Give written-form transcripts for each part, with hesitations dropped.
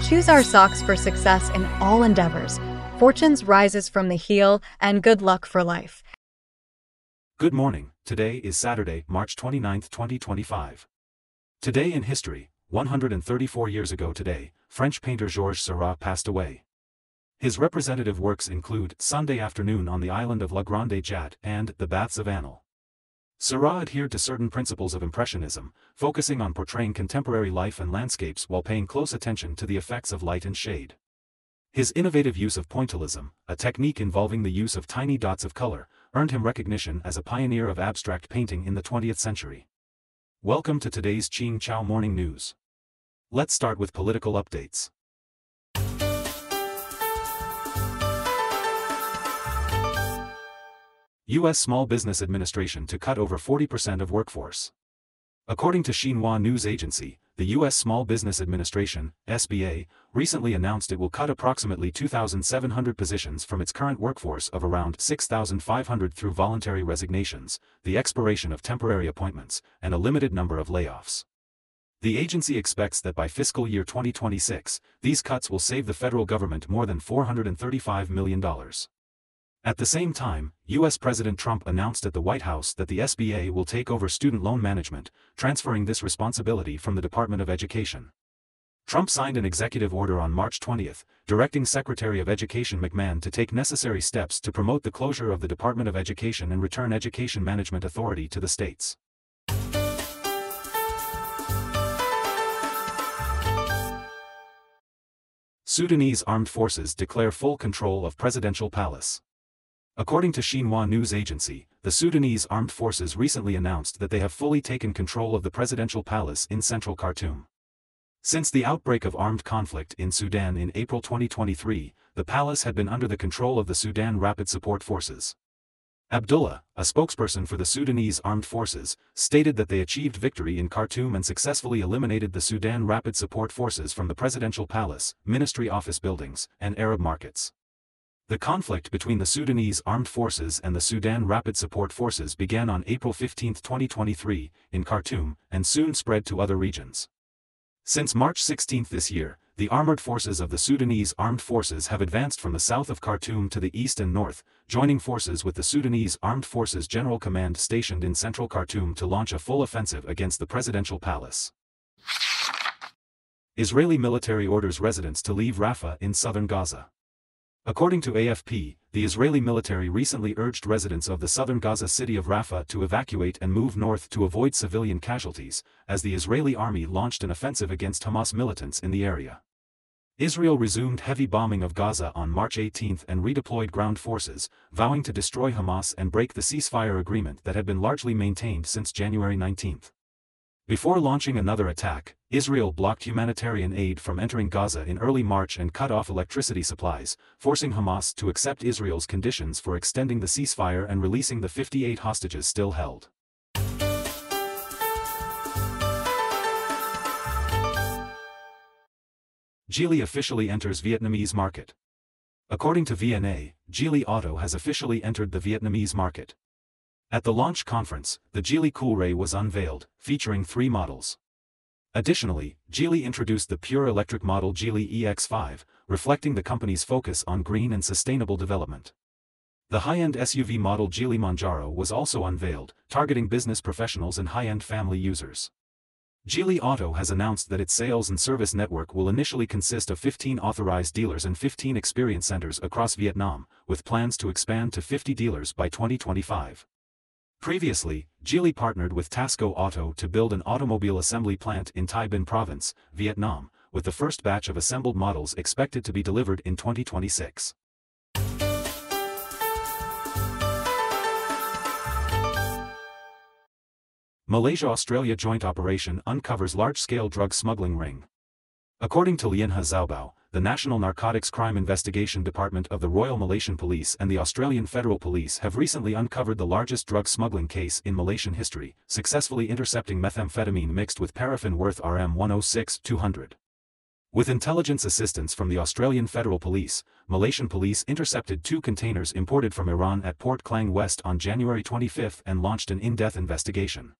choose our socks for success in all endeavors. Fortunes rises from the heel, and good luck for life. Good morning. Today is Saturday, March 29, 2025. Today in history, 134 years ago today, French painter Georges Seurat passed away. His representative works include Sunday Afternoon on the Island of La Grande Jatte and The Baths of Anil. Seurat adhered to certain principles of Impressionism, focusing on portraying contemporary life and landscapes while paying close attention to the effects of light and shade. His innovative use of pointillism, a technique involving the use of tiny dots of color, earned him recognition as a pioneer of abstract painting in the 20th century. Welcome to today's Ching Chow Morning News. Let's start with political updates. U.S. Small Business Administration to cut over 40% of workforce. According to Xinhua News Agency, the U.S. Small Business Administration, SBA, recently announced it will cut approximately 2,700 positions from its current workforce of around 6,500 through voluntary resignations, the expiration of temporary appointments, and a limited number of layoffs. The agency expects that by fiscal year 2026, these cuts will save the federal government more than $435 million. At the same time, U.S. President Trump announced at the White House that the SBA will take over student loan management, transferring this responsibility from the Department of Education. Trump signed an executive order on March 20, directing Secretary of Education McMahon to take necessary steps to promote the closure of the Department of Education and return Education Management Authority to the states. Sudanese armed forces declare full control of presidential palace. According to Xinhua News Agency, the Sudanese armed forces recently announced that they have fully taken control of the presidential palace in central Khartoum. Since the outbreak of armed conflict in Sudan in April 2023, the palace had been under the control of the Sudan Rapid Support Forces. Abdullah, a spokesperson for the Sudanese armed forces, stated that they achieved victory in Khartoum and successfully eliminated the Sudan Rapid Support Forces from the presidential palace, ministry office buildings, and Arab markets. The conflict between the Sudanese Armed Forces and the Sudan Rapid Support Forces began on April 15, 2023, in Khartoum, and soon spread to other regions. Since March 16 this year, the armored forces of the Sudanese Armed Forces have advanced from the south of Khartoum to the east and north, joining forces with the Sudanese Armed Forces General Command stationed in central Khartoum to launch a full offensive against the presidential palace. Israeli military orders residents to leave Rafah in southern Gaza. According to AFP, the Israeli military recently urged residents of the southern Gaza city of Rafah to evacuate and move north to avoid civilian casualties, as the Israeli army launched an offensive against Hamas militants in the area. Israel resumed heavy bombing of Gaza on March 18 and redeployed ground forces, vowing to destroy Hamas and break the ceasefire agreement that had been largely maintained since January 19. Before launching another attack, Israel blocked humanitarian aid from entering Gaza in early March and cut off electricity supplies, forcing Hamas to accept Israel's conditions for extending the ceasefire and releasing the 58 hostages still held. Geely officially enters Vietnamese market. According to VNA, Geely Auto has officially entered the Vietnamese market. At the launch conference, the Geely Coolray was unveiled, featuring 3 models. Additionally, Geely introduced the pure electric model Geely EX5, reflecting the company's focus on green and sustainable development. The high-end SUV model Geely Manjaro was also unveiled, targeting business professionals and high-end family users. Geely Auto has announced that its sales and service network will initially consist of 15 authorized dealers and 15 experience centers across Vietnam, with plans to expand to 50 dealers by 2025. Previously, Geely partnered with Tasco Auto to build an automobile assembly plant in Tay Binh Province, Vietnam, with the first batch of assembled models expected to be delivered in 2026. Malaysia-Australia joint operation uncovers large-scale drug smuggling ring. According to Lianhe Zaobao, the National Narcotics Crime Investigation Department of the Royal Malaysian Police and the Australian Federal Police have recently uncovered the largest drug smuggling case in Malaysian history, successfully intercepting methamphetamine mixed with paraffin worth RM106-200. With intelligence assistance from the Australian Federal Police, Malaysian police intercepted 2 containers imported from Iran at Port Klang West on January 25 and launched an in-depth investigation.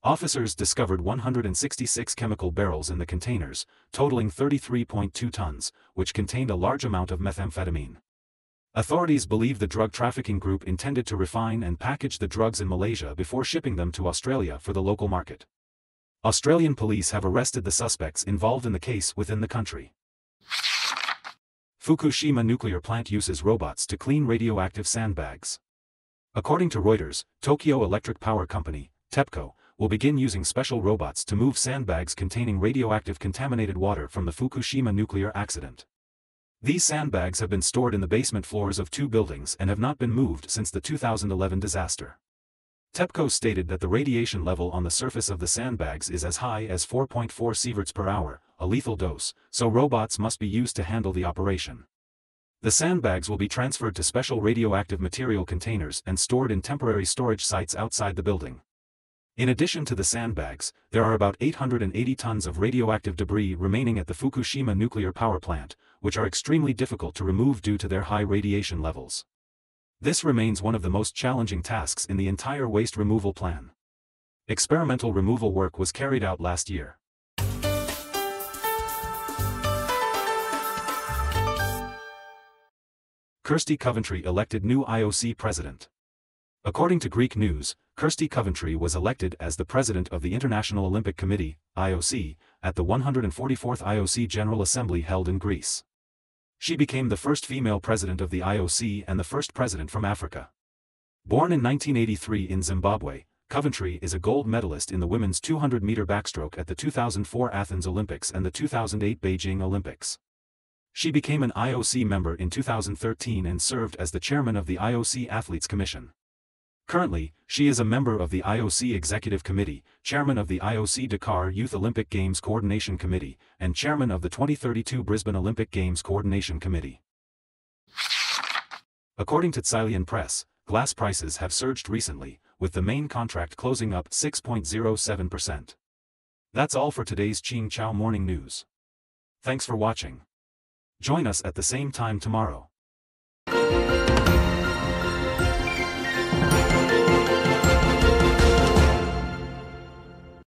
Officers discovered 166 chemical barrels in the containers, totaling 33.2 tons, which contained a large amount of methamphetamine. Authorities believe the drug trafficking group intended to refine and package the drugs in Malaysia before shipping them to Australia for the local market. Australian police have arrested the suspects involved in the case within the country. Fukushima nuclear plant uses robots to clean radioactive sandbags. According to Reuters, Tokyo Electric Power Company, TEPCO, will begin using special robots to move sandbags containing radioactive contaminated water from the Fukushima nuclear accident. These sandbags have been stored in the basement floors of 2 buildings and have not been moved since the 2011 disaster. TEPCO stated that the radiation level on the surface of the sandbags is as high as 4.4 sieverts per hour, a lethal dose, so robots must be used to handle the operation. The sandbags will be transferred to special radioactive material containers and stored in temporary storage sites outside the building. In addition to the sandbags, there are about 880 tons of radioactive debris remaining at the Fukushima nuclear power plant, which are extremely difficult to remove due to their high radiation levels. This remains one of the most challenging tasks in the entire waste removal plan. Experimental removal work was carried out last year. Kirsty Coventry elected new IOC president. According to Greek news, Kirsty Coventry was elected as the president of the International Olympic Committee, IOC, at the 144th IOC General Assembly held in Greece. She became the first female president of the IOC and the first president from Africa. Born in 1983 in Zimbabwe, Coventry is a gold medalist in the women's 200-meter backstroke at the 2004 Athens Olympics and the 2008 Beijing Olympics. She became an IOC member in 2013 and served as the chairman of the IOC Athletes Commission. Currently, she is a member of the IOC Executive Committee, chairman of the IOC Dakar Youth Olympic Games Coordination Committee, and chairman of the 2032 Brisbane Olympic Games Coordination Committee. According to Tsilian Press, glass prices have surged recently, with the main contract closing up 6.07%. That's all for today's Qing Chao Morning News. Thanks for watching. Join us at the same time tomorrow.